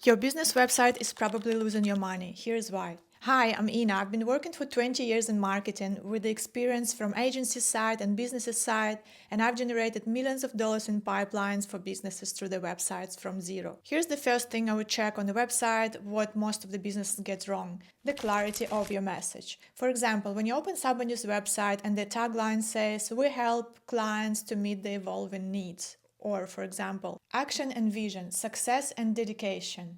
Your business website is probably losing your money. Here's why. Hi, I'm Ina. I've been working for 20 years in marketing with the experience from agency side and businesses side, and I've generated millions of dollars in pipelines for businesses through their websites from zero. Here's the first thing I would check on the website, what most of the businesses get wrong: the clarity of your message. For example, when you open somebody's website and the tagline says, "We help clients to meet their evolving needs," or, for example, action and vision, success and dedication.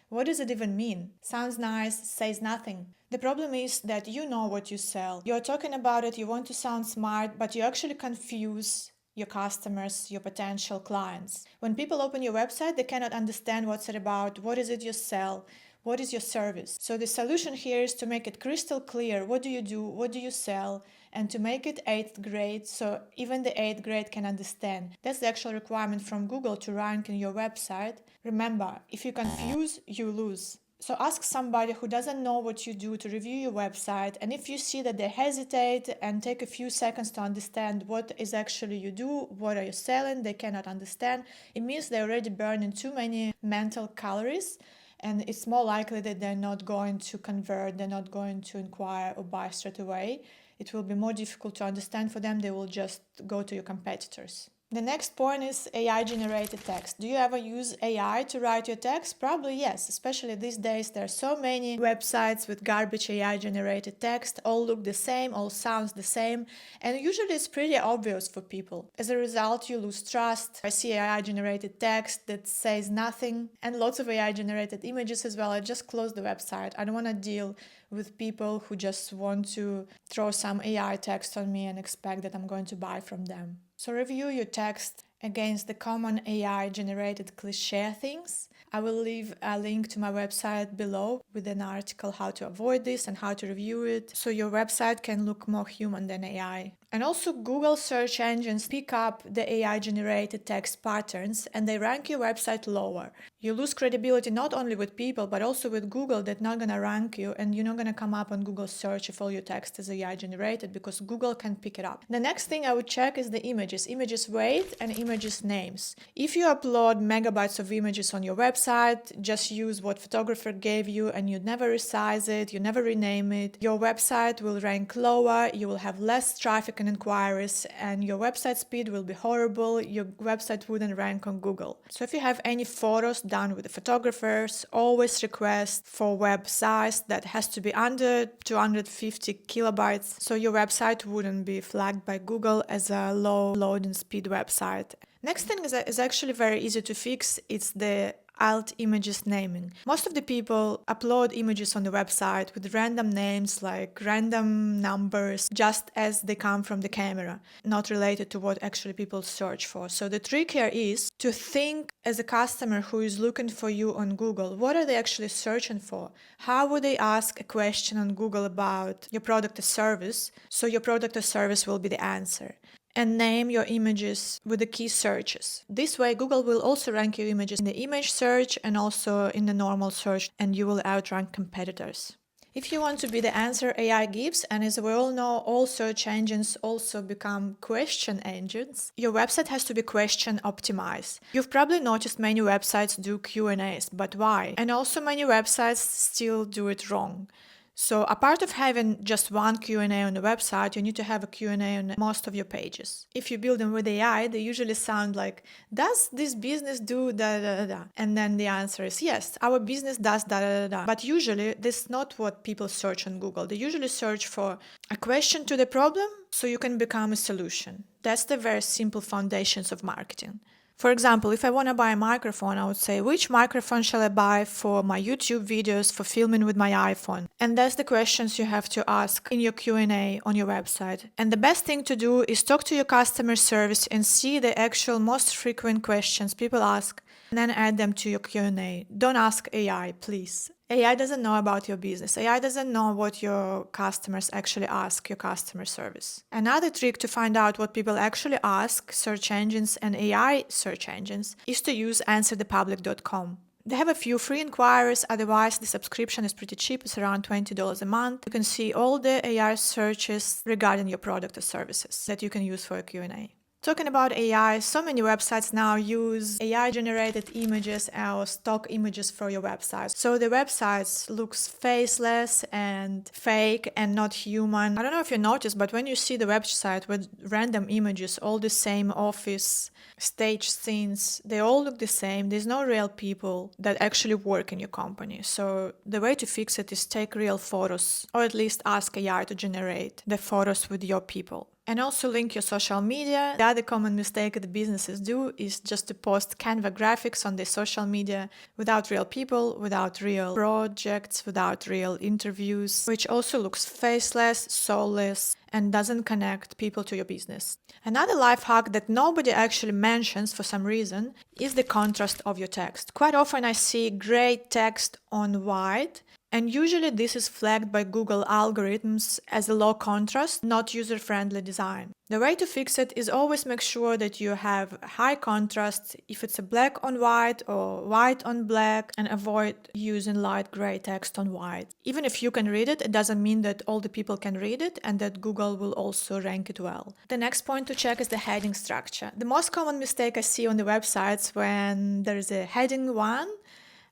What does it even mean? Sounds nice, says nothing. The problem is that you know what you sell. You're talking about it, you want to sound smart, but you actually confuse your customers, your potential clients. When people open your website, they cannot understand what's it about, what is it you sell, what is your service. So the solution here is to make it crystal clear: what do you do, what do you sell, and to make it 8th grade so even the 8th grade can understand. That's the actual requirement from Google to rank in your website. Remember, if you confuse, you lose. So ask somebody who doesn't know what you do to review your website, and if you see that they hesitate and take a few seconds to understand what is actually you do, what are you selling, they cannot understand, it means they're already burning too many mental calories, and it's more likely that they're not going to convert, they're not going to inquire or buy straight away. It will be more difficult to understand for them. They will just go to your competitors. The next point is AI-generated text. Do you ever use AI to write your text? Probably yes, especially these days. There are so many websites with garbage AI-generated text, all look the same, all sounds the same, and usually it's pretty obvious for people. As a result, you lose trust. I see AI-generated text that says nothing, and lots of AI-generated images as well. I just close the website. I don't want to deal with people who just want to throw some AI text on me and expect that I'm going to buy from them. So review your text against the common AI-generated cliché things. I will leave a link to my website below with an article how to avoid this and how to review it, so your website can look more human than AI. And also, Google search engines pick up the AI-generated text patterns and they rank your website lower. You lose credibility not only with people but also with Google, that's not going to rank you, and you're not going to come up on Google search if all your text is AI-generated, because Google can pick it up. The next thing I would check is the images weight and images names. If you upload megabytes of images on your website, just use what photographer gave you and you never resize it, you never rename it, your website will rank lower, you will have less traffic and inquiries, and your website speed will be horrible. Your website wouldn't rank on Google. So if you have any photos done with the photographers, always request for web size that has to be under 250 kilobytes, so your website wouldn't be flagged by Google as a low loading speed website. Next thing is actually very easy to fix. It's the alt images naming. Most of the people upload images on the website with random names, like random numbers, just as they come from the camera, not related to what actually people search for. So the trick here is to think as a customer who is looking for you on Google. What are they actually searching for? How would they ask a question on Google about your product or service? So your product or service will be the answer. And name your images with the key searches. This way, Google will also rank your images in the image search and also in the normal search, and you will outrank competitors. If you want to be the answer AI gives, and as we all know, all search engines also become question engines, your website has to be question optimized. You've probably noticed many websites do Q&As, but why? And also many websites still do it wrong. So apart of having just one Q&A on the website, you need to have a Q&A on most of your pages. If you build them with AI, they usually sound like, does this business do da da da da? And then the answer is yes, our business does da da da da. But usually this is not what people search on Google. They usually search for a question to the problem so you can become a solution. That's the very simple foundations of marketing. For example, if I want to buy a microphone, I would say, which microphone shall I buy for my YouTube videos, for filming with my iPhone? And that's the questions you have to ask in your Q&A on your website. And the best thing to do is talk to your customer service and see the actual most frequent questions people ask, and then add them to your Q&A. Don't ask AI, please. AI doesn't know about your business. AI doesn't know what your customers actually ask your customer service. Another trick to find out what people actually ask search engines and AI search engines is to use answerthepublic.com. They have a few free inquiries, otherwise the subscription is pretty cheap, it's around $20 a month. You can see all the AI searches regarding your product or services that you can use for a Q&A. Talking about AI, so many websites now use AI-generated images or stock images for your website. So the websites looks faceless and fake and not human. I don't know if you noticed, but when you see the website with random images, all the same office, stage scenes, they all look the same. There's no real people that actually work in your company. So the way to fix it is take real photos, or at least ask AI to generate the photos with your people. And also link your social media. The other common mistake that businesses do is just to post Canva graphics on their social media without real people, without real projects, without real interviews, which also looks faceless, soulless, and doesn't connect people to your business. Another life hack that nobody actually mentions for some reason is the contrast of your text. Quite often I see gray text on white, and usually this is flagged by Google algorithms as a low contrast, not user-friendly design. The way to fix it is always make sure that you have high contrast if it's a black on white or white on black, and avoid using light gray text on white. Even if you can read it, it doesn't mean that all the people can read it and that Google will also rank it well. The next point to check is the heading structure. The most common mistake I see on the websites when there's a heading 1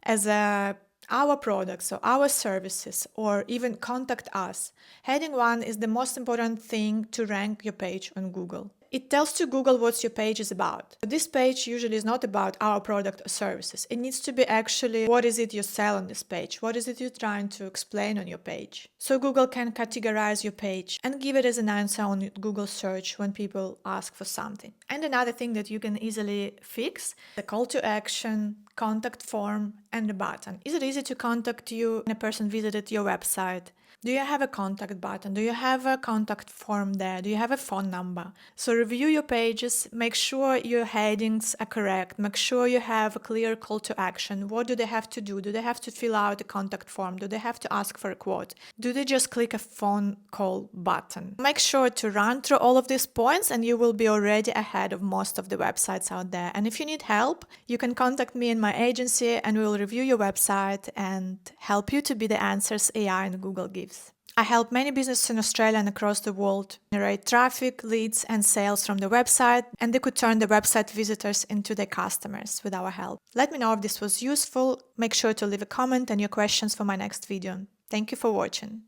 as our products or our services, or even contact us. Heading 1 is the most important thing to rank your page on Google. It tells to Google what your page is about. This page usually is not about our product or services. It needs to be actually what is it you sell on this page, what is it you're trying to explain on your page. So Google can categorize your page and give it as an answer on Google search when people ask for something. And another thing that you can easily fix, the call to action, contact form, and the button. Is it easy to contact you when a person visited your website? Do you have a contact button? Do you have a contact form there? Do you have a phone number? So review your pages, make sure your headings are correct, make sure you have a clear call to action. What do they have to do? Do they have to fill out a contact form? Do they have to ask for a quote? Do they just click a phone call button? Make sure to run through all of these points and you will be already ahead of most of the websites out there. And if you need help, you can contact me in my agency and we will review your website and help you to be the answers AI and Google gives. I help many businesses in Australia and across the world generate traffic, leads, and sales from the website, and they could turn the website visitors into their customers with our help. Let me know if this was useful. Make sure to leave a comment and your questions for my next video. Thank you for watching.